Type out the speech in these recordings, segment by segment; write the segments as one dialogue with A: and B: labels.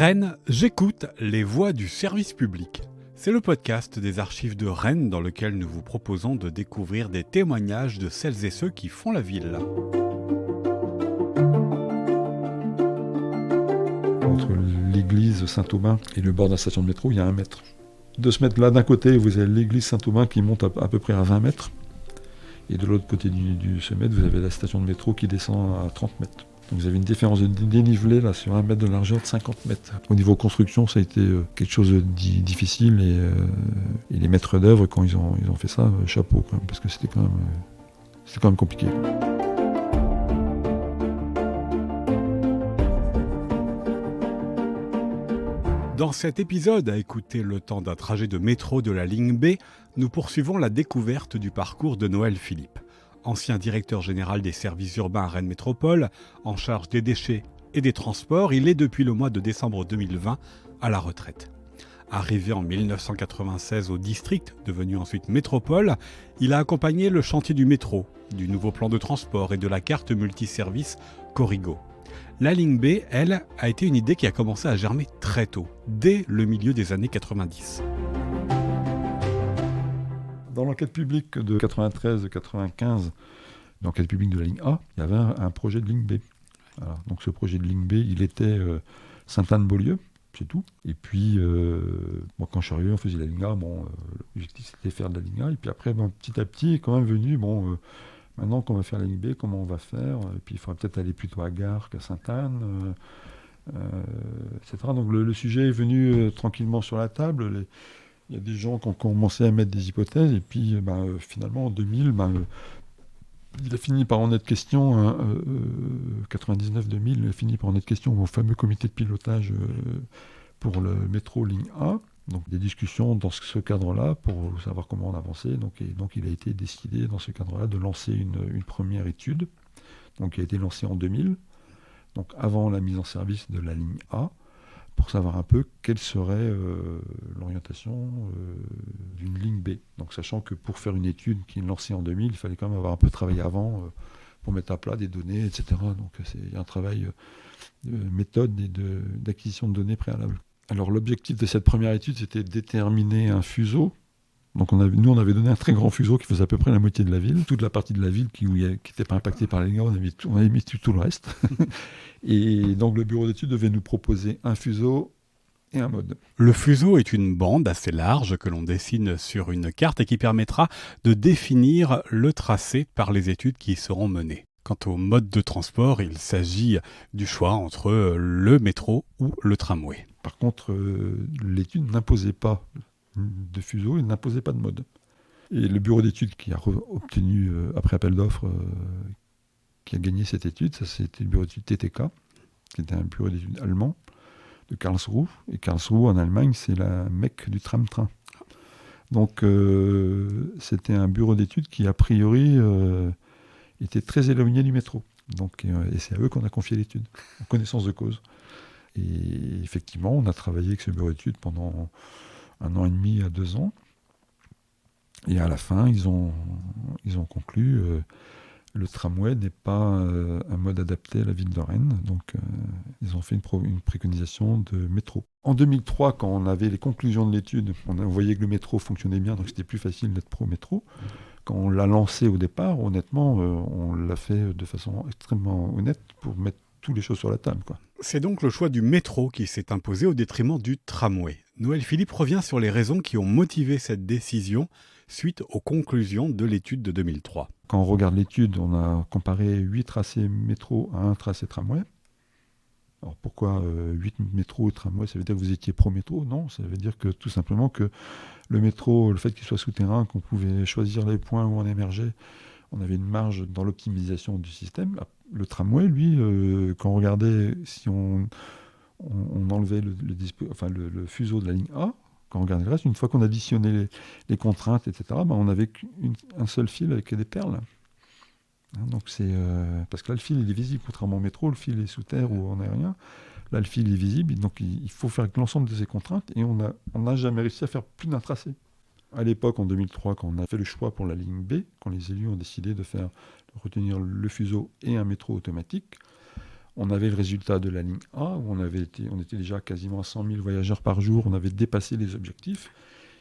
A: Rennes, j'écoute les voix du service public. C'est le podcast des archives de Rennes dans lequel nous vous proposons de découvrir des témoignages de celles et ceux qui font la ville.
B: Entre l'église Saint-Aubin et le bord de la station de métro, il y a 1 mètre. De ce mètre-là, d'un côté, vous avez l'église Saint-Aubin qui monte à peu près à 20 mètres. Et de l'autre côté de ce mètre, vous avez la station de métro qui descend à 30 mètres. Donc vous avez une différence de dénivelé là, sur 1 mètre de largeur de 50 mètres. Au niveau construction, ça a été quelque chose de difficile. Et les maîtres d'œuvre, quand ils ont fait ça, chapeau quand même, parce que c'était quand même compliqué.
A: Dans cet épisode, à écouter le temps d'un trajet de métro de la ligne B, nous poursuivons la découverte du parcours de Noël Philippe. Ancien directeur général des services urbains à Rennes Métropole, en charge des déchets et des transports, il est depuis le mois de décembre 2020 à la retraite. Arrivé en 1996 au district, devenu ensuite métropole, il a accompagné le chantier du métro, du nouveau plan de transport et de la carte multiservice Corrigo. La ligne B, elle, a été une idée qui a commencé à germer très tôt, dès le milieu des années 90.
B: Dans l'enquête publique de 93-95, l'enquête publique de la ligne A, il y avait un projet de ligne B. Voilà. Donc ce projet de ligne B, il était Sainte-Anne-Beaulieu, c'est tout. Et puis, moi, quand je suis arrivé, on faisait la ligne A. L'objectif, c'était de faire de la ligne A. Et puis après, petit à petit, est quand même venu, maintenant qu'on va faire la ligne B, comment on va faire? Et puis il faudra peut-être aller plutôt à Gare qu'à Sainte-Anne, etc. Donc le sujet est venu tranquillement sur la table. Il y a des gens qui ont commencé à mettre des hypothèses, et puis finalement en 2000, il a fini par en être question, 99-2000, il a fini par en être question au fameux comité de pilotage pour le métro ligne A. Donc des discussions dans ce cadre-là pour savoir comment on avançait. Donc il a été décidé dans ce cadre-là de lancer une première étude, donc qui a été lancée en 2000, donc avant la mise en service de la ligne A, pour savoir un peu quelle serait l'orientation d'une ligne B. Donc sachant que pour faire une étude qui est lancée en 2000, il fallait quand même avoir un peu travaillé avant pour mettre à plat des données, etc. Donc c'est un travail de méthode et d'acquisition de données préalable. Alors l'objectif de cette première étude, c'était de déterminer un fuseau. Donc nous, on avait donné un très grand fuseau qui faisait à peu près la moitié de la ville. Toute la partie de la ville qui n'était pas impactée par la ligne A, on avait mis tout le reste. Et donc le bureau d'études devait nous proposer un fuseau et un mode.
A: Le fuseau est une bande assez large que l'on dessine sur une carte et qui permettra de définir le tracé par les études qui y seront menées. Quant au mode de transport, il s'agit du choix entre le métro ou le tramway.
B: Par contre, l'étude n'imposait pas de fuseau et n'imposait pas de mode. Et le bureau d'études qui a obtenu, après appel d'offres, qui a gagné cette étude, ça c'était le bureau d'études TTK, qui était un bureau d'études allemand, de Karlsruhe. Et Karlsruhe, en Allemagne, c'est la Mecque du tram-train. Donc c'était un bureau d'études qui, a priori, était très éloigné du métro. Donc, et c'est à eux qu'on a confié l'étude, en connaissance de cause. Et effectivement, on a travaillé avec ce bureau d'études pendant 1 an et demi à 2 ans. Et à la fin, ils ont conclu le tramway n'est pas un mode adapté à la ville de Rennes. Donc, ils ont fait une préconisation de métro. En 2003, quand on avait les conclusions de l'étude, on voyait que le métro fonctionnait bien, donc c'était plus facile d'être pro-métro. Quand on l'a lancé au départ, honnêtement, on l'a fait de façon extrêmement honnête pour mettre toutes les choses sur la table, quoi.
A: C'est donc le choix du métro qui s'est imposé au détriment du tramway. Noël Philippe revient sur les raisons qui ont motivé cette décision suite aux conclusions de l'étude de 2003.
B: Quand on regarde l'étude, on a comparé 8 tracés métro à 1 tracé tramway. Alors pourquoi 8 métros et tramway? Ça veut dire que vous étiez pro-métro? Non, ça veut dire que tout simplement que le métro, le fait qu'il soit souterrain, qu'on pouvait choisir les points où on émergeait, on avait une marge dans l'optimisation du système. Le tramway, lui, quand on regardait, si on enlevait le fuseau de la ligne A, quand on regardait le reste, une fois qu'on additionnait les contraintes, etc., on n'avait qu'un seul fil avec des perles. Donc parce que là, le fil il est visible, contrairement au métro, le fil est sous terre ou en aérien. Là, le fil est visible, donc il faut faire avec l'ensemble de ces contraintes, et on n'a jamais réussi à faire plus d'un tracé. À l'époque, en 2003, quand on a fait le choix pour la ligne B, quand les élus ont décidé de retenir le fuseau et un métro automatique, On avait le résultat de la ligne A, où on était déjà quasiment à 100 000 voyageurs par jour, on avait dépassé les objectifs.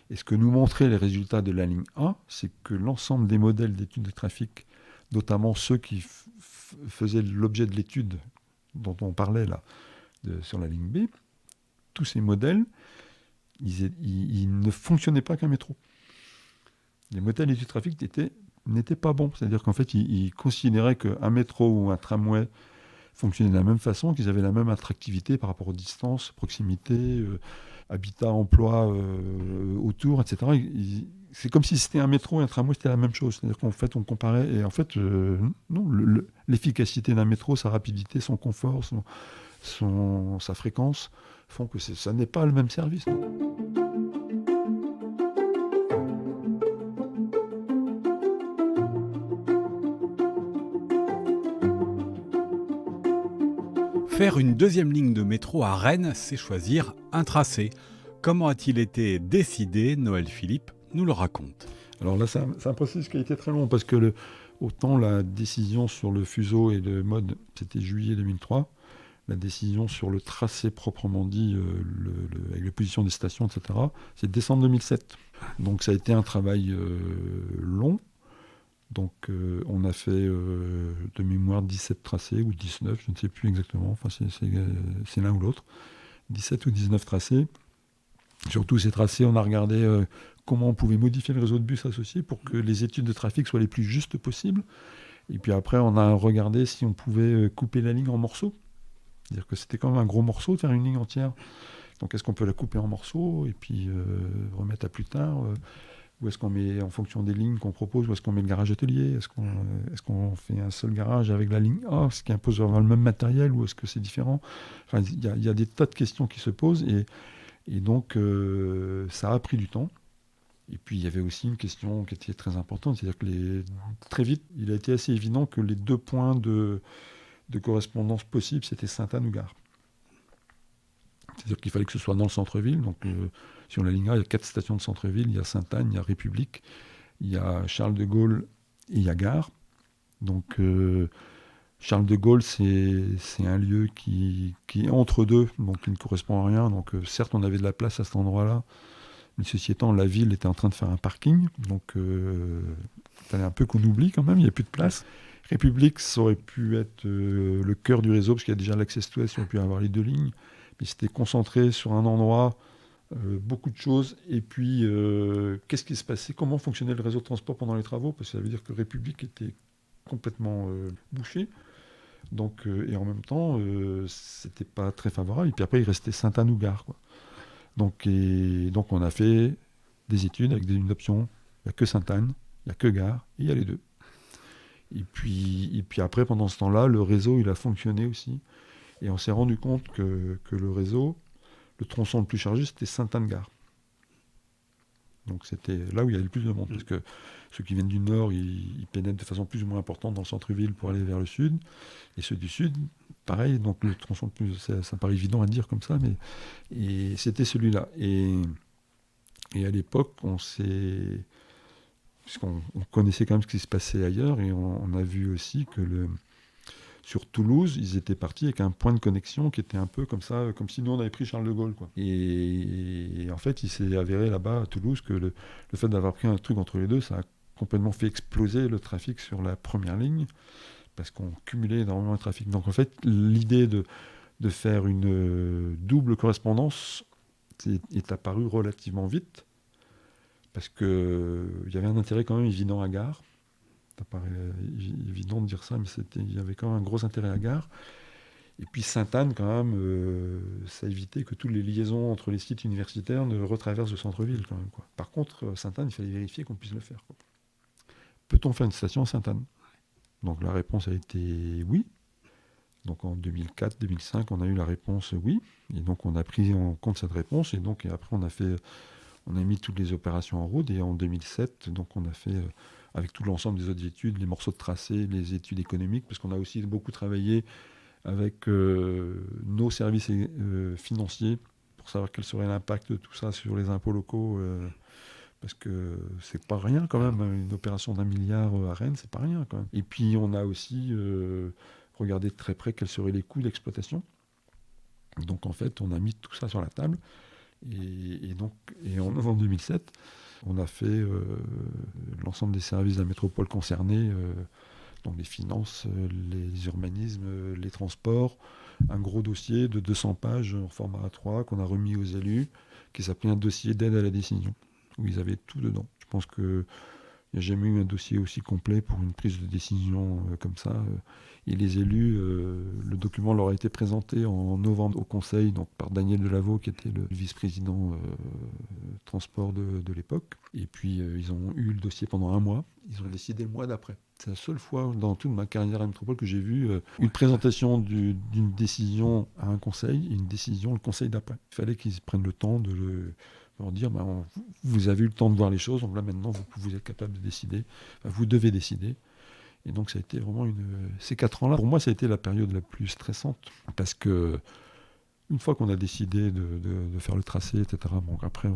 B: Et ce que nous montraient les résultats de la ligne A, c'est que l'ensemble des modèles d'études de trafic, notamment ceux qui faisaient l'objet de l'étude dont on parlait là, sur la ligne B, tous ces modèles, ils ne fonctionnaient pas qu'un métro. Les modèles d'études de trafic n'étaient pas bons. C'est-à-dire qu'en fait, ils considéraient qu'un métro ou un tramway fonctionnaient de la même façon, qu'ils avaient la même attractivité par rapport aux distances, proximité, habitat, emploi autour, etc. C'est comme si c'était un métro et un tramway, c'était la même chose. C'est-à-dire qu'en fait, on comparait. Et en fait, non, l'efficacité d'un métro, sa rapidité, son confort, sa fréquence font que ça n'est pas le même service.
A: Faire une deuxième ligne de métro à Rennes, c'est choisir un tracé. Comment a-t-il été décidé? Noël Philippe nous le raconte.
B: Alors là, c'est un processus qui a été très long parce que autant la décision sur le fuseau et le mode, c'était juillet 2003. La décision sur le tracé proprement dit, avec les positions des stations, etc., c'est décembre 2007. Donc ça a été un travail long. Donc on a fait de mémoire 17 tracés ou 19, je ne sais plus exactement, enfin c'est l'un ou l'autre. 17 ou 19 tracés. Sur tous ces tracés, on a regardé comment on pouvait modifier le réseau de bus associé pour que les études de trafic soient les plus justes possibles. Et puis après, on a regardé si on pouvait couper la ligne en morceaux. C'est-à-dire que c'était quand même un gros morceau de faire une ligne entière. Donc est-ce qu'on peut la couper en morceaux et puis remettre à plus tard ou est-ce qu'on met, en fonction des lignes qu'on propose, où est-ce qu'on met le garage atelier? Est-ce qu'on fait un seul garage avec la ligne A, ce qui impose d'avoir le même matériel, ou est-ce que c'est différent? Enfin, il y a des tas de questions qui se posent, et donc ça a pris du temps. Et puis il y avait aussi une question qui était très importante, c'est-à-dire que très vite, il a été assez évident que les deux points de correspondance possibles, c'était Sainte-Anne ou Gare. C'est-à-dire qu'il fallait que ce soit dans le centre-ville. Donc, sur la ligne A, il y a 4 stations de centre-ville. Il y a Sainte-Anne, il y a République, il y a Charles de Gaulle et il y a Gare. Donc, Charles de Gaulle, c'est un lieu qui est entre deux, donc qui ne correspond à rien. Donc, certes, on avait de la place à cet endroit-là, mais ceci étant, la ville était en train de faire un parking. Donc, il fallait un peu qu'on oublie quand même, il n'y a plus de place. République, ça aurait pu être le cœur du réseau, parce qu'il y a déjà l'Access West, on aurait pu avoir les deux lignes. Mais c'était concentré sur un endroit, beaucoup de choses. Et puis, qu'est-ce qui se passait? Comment fonctionnait le réseau de transport pendant les travaux? Parce que ça veut dire que République était complètement bouché. Donc, et en même temps, c'était pas très favorable. Et puis après, il restait Sainte-Anne ou Gare, quoi. Donc on a fait des études avec une option. Il n'y a que Sainte-Anne, il n'y a que Gare, et il y a les deux. Et puis après, pendant ce temps-là, le réseau, il a fonctionné aussi. Et on s'est rendu compte que le réseau, le tronçon le plus chargé, c'était Sainte-Anne-Gare. Donc c'était là où il y avait le plus de monde. Parce que ceux qui viennent du nord, ils pénètrent de façon plus ou moins importante dans le centre-ville pour aller vers le sud. Et ceux du sud, pareil. Donc le tronçon le plus... Ça paraît évident à dire comme ça, mais et c'était celui-là. Et à l'époque, puisqu'on connaissait quand même ce qui se passait ailleurs, et on a vu aussi que sur Toulouse, ils étaient partis avec un point de connexion qui était un peu comme ça, comme si nous on avait pris Charles de Gaulle, quoi. Et en fait, il s'est avéré là-bas à Toulouse que le fait d'avoir pris un truc entre les deux, ça a complètement fait exploser le trafic sur la première ligne, parce qu'on cumulait énormément de trafic. Donc en fait, l'idée de faire une double correspondance est apparue relativement vite, parce qu'il y avait un intérêt quand même évident à Gare. Ça paraît évident de dire ça, mais il y avait quand même un gros intérêt à Gare. Et puis Sainte-Anne, quand même, ça évitait que toutes les liaisons entre les sites universitaires ne retraversent le centre-ville, quand même, quoi. Par contre, Sainte-Anne, il fallait vérifier qu'on puisse le faire, quoi. Peut-on faire une station à Sainte-Anne? Donc la réponse a été oui. Donc en 2004-2005, on a eu la réponse oui. Et donc on a pris en compte cette réponse. Et donc et après, on a mis toutes les opérations en route. Et en 2007, donc on a fait... avec tout l'ensemble des autres études, les morceaux de tracé, les études économiques, parce qu'on a aussi beaucoup travaillé avec nos services financiers pour savoir quel serait l'impact de tout ça sur les impôts locaux, parce que c'est pas rien quand même, une opération d'1 milliard à Rennes, c'est pas rien quand même. Et puis on a aussi regarder de très près quels seraient les coûts d'exploitation. Donc en fait, on a mis tout ça sur la table. Et en novembre 2007, on a fait l'ensemble des services de la métropole concernés, donc les finances, les urbanismes, les transports, un gros dossier de 200 pages en format A3 qu'on a remis aux élus, qui s'appelait un dossier d'aide à la décision, où ils avaient tout dedans. Je pense qu'il n'y a jamais eu un dossier aussi complet pour une prise de décision comme ça. Et les élus, le document leur a été présenté en novembre au Conseil, donc par Daniel Delaveau, qui était le vice-président transport de l'époque. Et puis, ils ont eu le dossier pendant un mois. Ils ont décidé le mois d'après. C'est la seule fois dans toute ma carrière à la métropole que j'ai vu une présentation d'une décision à un conseil et une décision le conseil d'après. Il fallait qu'ils prennent le temps de leur dire vous avez eu le temps de voir les choses, donc là maintenant vous êtes capable de décider, vous devez décider. Et donc ça a été vraiment ces 4 ans-là, pour moi ça a été la période la plus stressante, parce que une fois qu'on a décidé de faire le tracé, etc., bon, après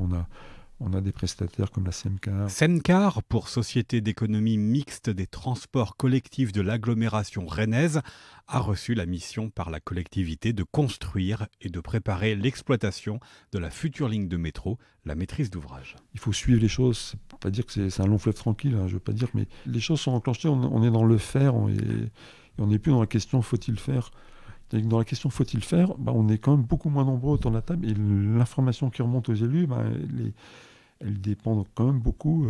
B: on a des prestataires comme la Semcar.
A: Semcar, pour Société d'économie mixte des transports collectifs de l'agglomération rennaise, a reçu la mission par la collectivité de construire et de préparer l'exploitation de la future ligne de métro, la maîtrise d'ouvrage.
B: Il faut suivre les choses, ça ne veut pas dire que c'est un long fleuve tranquille, je ne veux pas dire, mais les choses sont enclenchées, on est dans le faire, et on n'est plus dans la question faut-il faire. Dans la question faut-il faire, on est quand même beaucoup moins nombreux autour de la table, et l'information qui remonte aux élus, elle dépend quand même beaucoup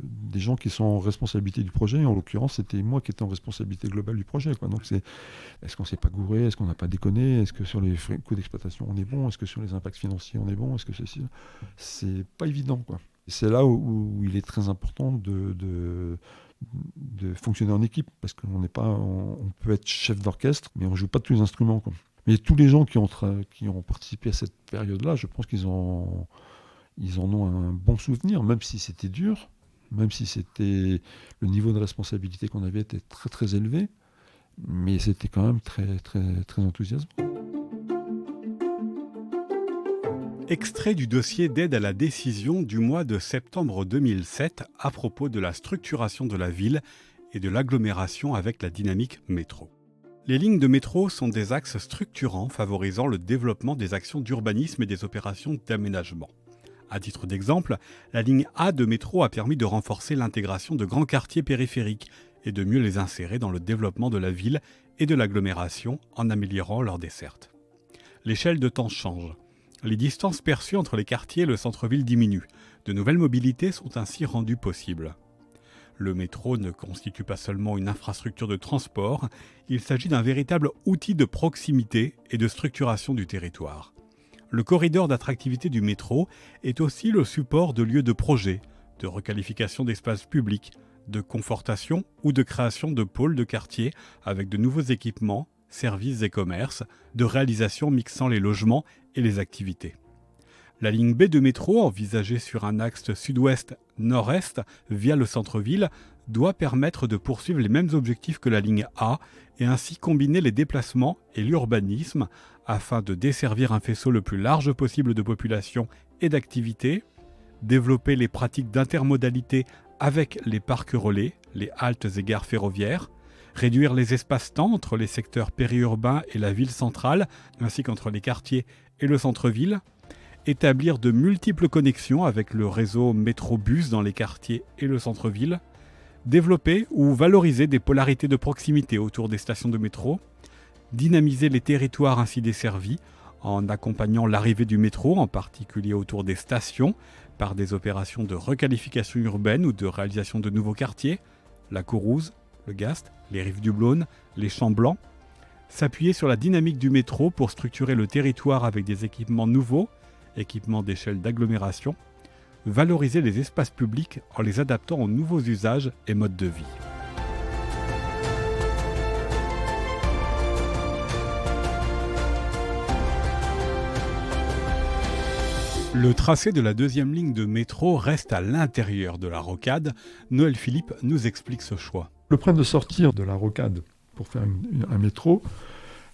B: des gens qui sont en responsabilité du projet. En l'occurrence, c'était moi qui étais en responsabilité globale du projet, quoi. Donc est-ce qu'on ne s'est pas gouré, est-ce qu'on n'a pas déconné, est-ce que sur les coûts d'exploitation on est bon, est-ce que sur les impacts financiers on est bon, est-ce que ceci, c'est pas évident, quoi. Et c'est là où il est très important de fonctionner en équipe, parce qu'on on peut être chef d'orchestre, mais on ne joue pas tous les instruments, quoi. Mais tous les gens qui ont participé à cette période-là, je pense qu'ils en ont un bon souvenir, même si c'était dur, même si le niveau de responsabilité qu'on avait était très très élevé, mais c'était quand même très très très enthousiasmant.
A: Extrait du dossier d'aide à la décision du mois de septembre 2007 à propos de la structuration de la ville et de l'agglomération avec la dynamique métro. Les lignes de métro sont des axes structurants favorisant le développement des actions d'urbanisme et des opérations d'aménagement. À titre d'exemple, la ligne A de métro a permis de renforcer l'intégration de grands quartiers périphériques et de mieux les insérer dans le développement de la ville et de l'agglomération en améliorant leur desserte. L'échelle de temps change. Les distances perçues entre les quartiers et le centre-ville diminuent. De nouvelles mobilités sont ainsi rendues possibles. Le métro ne constitue pas seulement une infrastructure de transport, il s'agit d'un véritable outil de proximité et de structuration du territoire. Le corridor d'attractivité du métro est aussi le support de lieux de projet, de requalification d'espaces publics, de confortation ou de création de pôles de quartier avec de nouveaux équipements, services et commerces, de réalisation mixant les logements et les activités. La ligne B de métro, envisagée sur un axe sud-ouest-nord-est via le centre-ville, doit permettre de poursuivre les mêmes objectifs que la ligne A et ainsi combiner les déplacements et l'urbanisme afin de desservir un faisceau le plus large possible de population et d'activités, développer les pratiques d'intermodalité avec les parcs relais, les haltes et gares ferroviaires, réduire les espaces-temps entre les secteurs périurbains et la ville centrale, ainsi qu'entre les quartiers et le centre-ville, établir de multiples connexions avec le réseau métro-bus dans les quartiers et le centre-ville, développer ou valoriser des polarités de proximité autour des stations de métro, dynamiser les territoires ainsi desservis en accompagnant l'arrivée du métro, en particulier autour des stations, par des opérations de requalification urbaine ou de réalisation de nouveaux quartiers, la Courrouze, le Gast, les Rives du Blône, les Champs Blancs, s'appuyer sur la dynamique du métro pour structurer le territoire avec des équipements nouveaux, équipements d'échelle d'agglomération, valoriser les espaces publics en les adaptant aux nouveaux usages et modes de vie. Le tracé de la deuxième ligne de métro reste à l'intérieur de la rocade. Noël Philippe nous explique ce choix.
B: Le problème de sortir de la rocade pour faire un métro,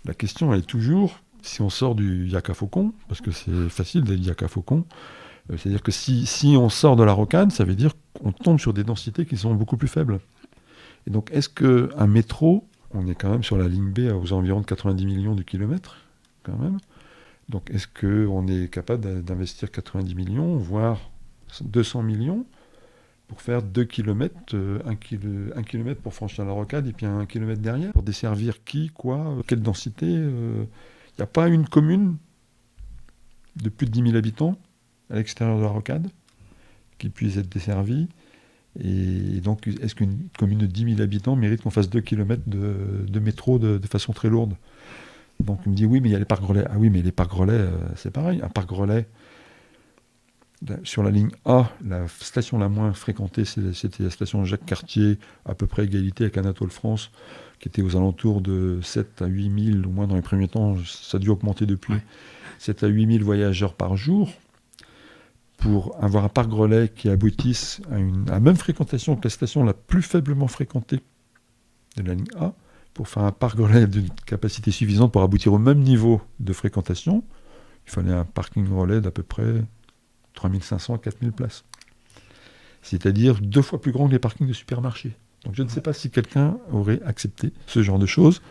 B: la question est toujours, si on sort du Yac à Faucon, parce que c'est facile d'être Yac à Faucon, c'est-à-dire que si on sort de la rocade, ça veut dire qu'on tombe sur des densités qui sont beaucoup plus faibles. Et donc, est-ce qu'un métro On est quand même sur la ligne B aux environs de 90 millions de kilomètres, quand même. Donc est-ce qu'on est capable d'investir 90 millions, voire 200 millions pour faire 2 km, 1 km pour franchir la rocade et puis 1 km derrière, pour desservir qui, quoi, quelle densité. Il n'y a pas une commune de plus de 10 000 habitants à l'extérieur de la rocade qui puisse être desservie. Et donc, est-ce qu'une commune de 10 000 habitants mérite qu'on fasse 2 km de métro de façon très lourde? Donc, il me dit, oui, mais il y a les parcs relais. Ah oui, mais les parcs relais, c'est pareil. Un parc relais, sur la ligne A, la station la moins fréquentée, c'était la station Jacques Cartier, à peu près égalité avec Anatole France, qui était aux alentours de 7 à 8 000, au moins dans les premiers temps, ça a dû augmenter depuis, 7 à 8 000 voyageurs par jour. Pour avoir un parc relais qui aboutisse à la même fréquentation que la station la plus faiblement fréquentée de la ligne A, pour faire un parc relais d'une capacité suffisante pour aboutir au même niveau de fréquentation, il fallait un parking relais d'à peu près 3500 à 4000 places. C'est-à-dire 2 fois plus grand que les parkings de supermarchés. Donc je ne sais pas si quelqu'un aurait accepté ce genre de choses,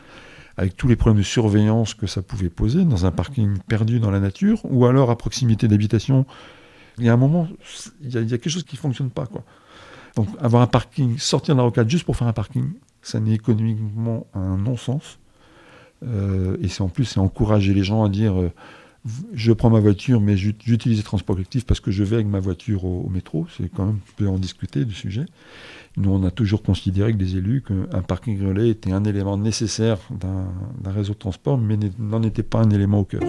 B: avec tous les problèmes de surveillance que ça pouvait poser dans un parking perdu dans la nature, ou alors à proximité d'habitation. Il y a un moment, il y a quelque chose qui ne fonctionne pas, quoi. Donc avoir un parking, sortir de la rocade juste pour faire un parking, ça n'est économiquement un non-sens. Et c'est en plus, c'est encourager les gens à dire je prends ma voiture, mais j'utilise les transports collectifs parce que je vais avec ma voiture au métro. C'est quand même, on peut en discuter du sujet. Nous, on a toujours considéré avec des élus qu'un parking relais était un élément nécessaire d'un réseau de transport, mais n'en était pas un élément au cœur.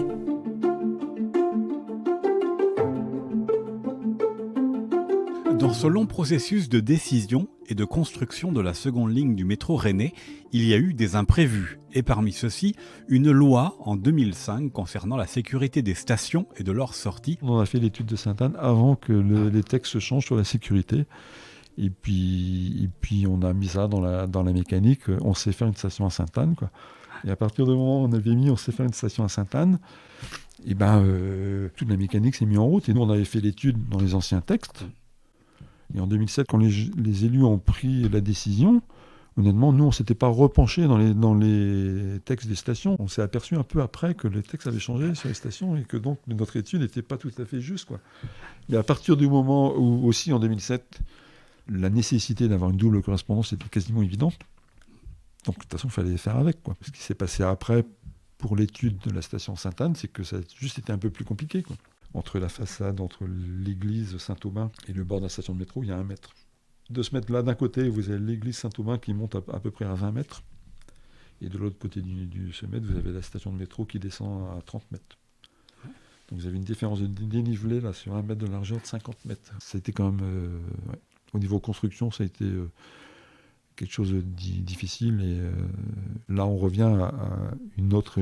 A: Dans ce long processus de décision et de construction de la seconde ligne du métro rennais, il y a eu des imprévus. Et parmi ceux-ci, une loi en 2005 concernant la sécurité des stations et de leur sortie.
B: On a fait l'étude de Sainte-Anne avant que les textes se changent sur la sécurité. Et puis on a mis ça dans la mécanique. On sait faire une station à Sainte-Anne, quoi. Et à partir du moment où on sait faire une station à Sainte-Anne, et toute la mécanique s'est mise en route. Et nous, on avait fait l'étude dans les anciens textes. Et en 2007, quand les élus ont pris la décision, honnêtement, nous, on ne s'était pas repenché dans les textes des stations. On s'est aperçu un peu après que les textes avaient changé sur les stations et que donc notre étude n'était pas tout à fait juste, quoi. Et à partir du moment où, aussi en 2007, la nécessité d'avoir une double correspondance était quasiment évidente, donc de toute façon, il fallait faire avec, quoi. Ce qui s'est passé après pour l'étude de la station Sainte-Anne, c'est que ça a juste été un peu plus compliqué, quoi. Entre la façade, entre l'église Saint-Aubin et le bord de la station de métro, il y a 1 mètre. De ce mètre-là, d'un côté, vous avez l'église Saint-Aubin qui monte à peu près à 20 mètres. Et de l'autre côté de ce mètre, vous avez la station de métro qui descend à 30 mètres. Donc vous avez une différence de dénivelé là, sur 1 mètre de largeur de 50 mètres. Ça a été quand même... Au niveau construction, ça a été quelque chose de difficile. Et là, on revient à une autre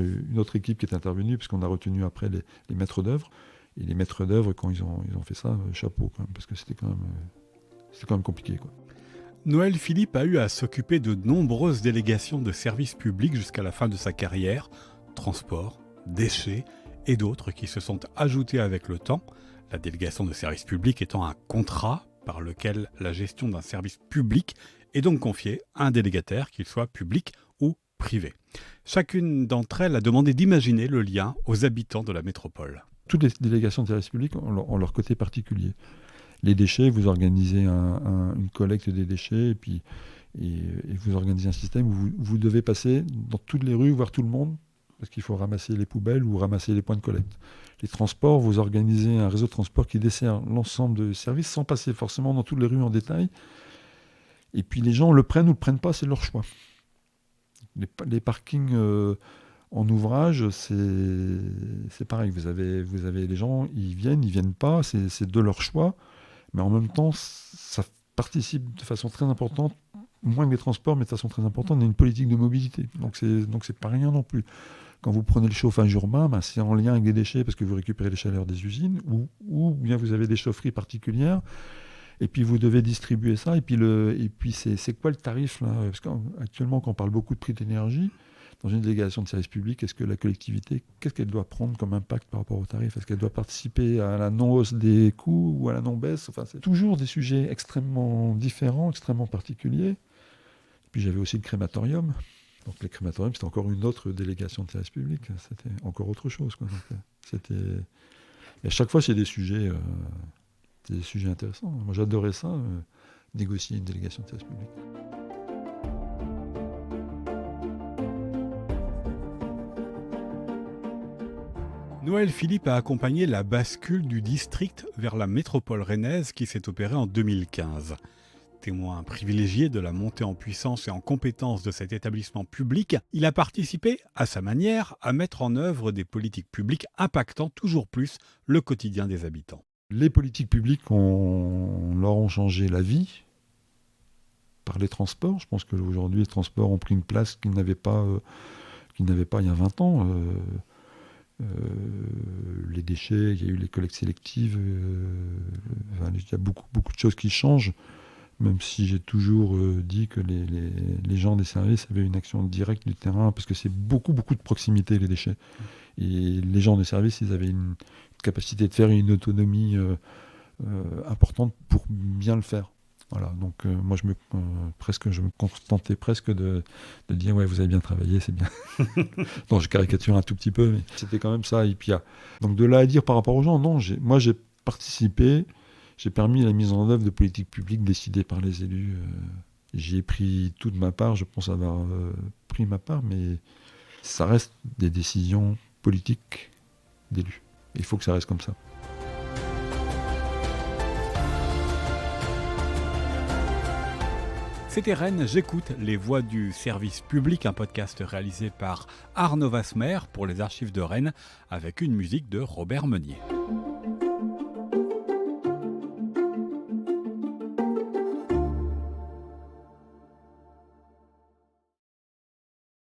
B: équipe qui est intervenue, puisqu'on a retenu après les maîtres d'œuvre. Et les maîtres d'œuvre, quand ils ont fait ça, chapeau quand même, parce que c'était quand même compliqué, quoi.
A: Noël Philippe a eu à s'occuper de nombreuses délégations de services publics jusqu'à la fin de sa carrière, transport, déchets et d'autres qui se sont ajoutés avec le temps, la délégation de services publics étant un contrat par lequel la gestion d'un service public est donc confiée à un délégataire, qu'il soit public ou privé. Chacune d'entre elles a demandé d'imaginer le lien aux habitants de la métropole.
B: Toutes les délégations de services publics ont leur côté particulier. Les déchets, vous organisez une collecte des déchets et vous organisez un système où vous devez passer dans toutes les rues, voir tout le monde, parce qu'il faut ramasser les poubelles ou ramasser les points de collecte. Les transports, vous organisez un réseau de transport qui dessert l'ensemble des services sans passer forcément dans toutes les rues en détail. Et puis les gens le prennent ou le prennent pas, c'est leur choix. Les parkings... En ouvrage, c'est pareil. Vous avez les gens, ils viennent pas, c'est de leur choix. Mais en même temps, ça participe de façon très importante, moins que les transports, mais de façon très importante, à une politique de mobilité. Donc c'est pas rien non plus. Quand vous prenez le chauffage urbain, c'est en lien avec des déchets, parce que vous récupérez les chaleurs des usines, ou bien vous avez des chaufferies particulières, et puis vous devez distribuer ça. Et puis c'est quoi le tarif là? Parce qu'actuellement, quand on parle beaucoup de prix d'énergie, dans une délégation de service public, est-ce que la collectivité, qu'est-ce qu'elle doit prendre comme impact par rapport au tarif? Est-ce qu'elle doit participer à la non-hausse des coûts ou à la non-baisse? Enfin, c'est toujours des sujets extrêmement différents, extrêmement particuliers. Puis j'avais aussi le crématorium. Donc les crématoriums, c'était encore une autre délégation de service public. C'était encore autre chose, quoi. Donc, et à chaque fois, c'est des sujets intéressants. Moi, j'adorais ça, négocier une délégation de service public.
A: Noël Philippe a accompagné la bascule du district vers la métropole rennaise qui s'est opérée en 2015. Témoin privilégié de la montée en puissance et en compétence de cet établissement public, il a participé, à sa manière, à mettre en œuvre des politiques publiques impactant toujours plus le quotidien des habitants.
B: Les politiques publiques leur ont changé la vie par les transports. Je pense qu'aujourd'hui, les transports ont pris une place qu'ils n'avaient pas il y a 20 ans. Les déchets, il y a eu les collectes sélectives, il y a beaucoup de choses qui changent. Même si j'ai toujours dit que les gens des services avaient une action directe du terrain, parce que c'est beaucoup de proximité, les déchets. Et les gens des services, ils avaient une capacité de faire une autonomie importante pour bien le faire. Voilà, donc moi je me contentais presque de dire ouais, vous avez bien travaillé, c'est bien. Non, je caricature un tout petit peu, mais c'était quand même ça. Et puis, donc de là à dire par rapport aux gens, non, moi j'ai participé. J'ai permis la mise en œuvre de politiques publiques décidées par les élus. J'y ai pris toute ma part, je pense avoir pris ma part, mais ça reste des décisions politiques d'élus. Il faut que ça reste comme ça.
A: C'était Rennes, j'écoute les voix du service public, un podcast réalisé par Arnaud Vasmer pour les archives de Rennes avec une musique de Robert Meunier.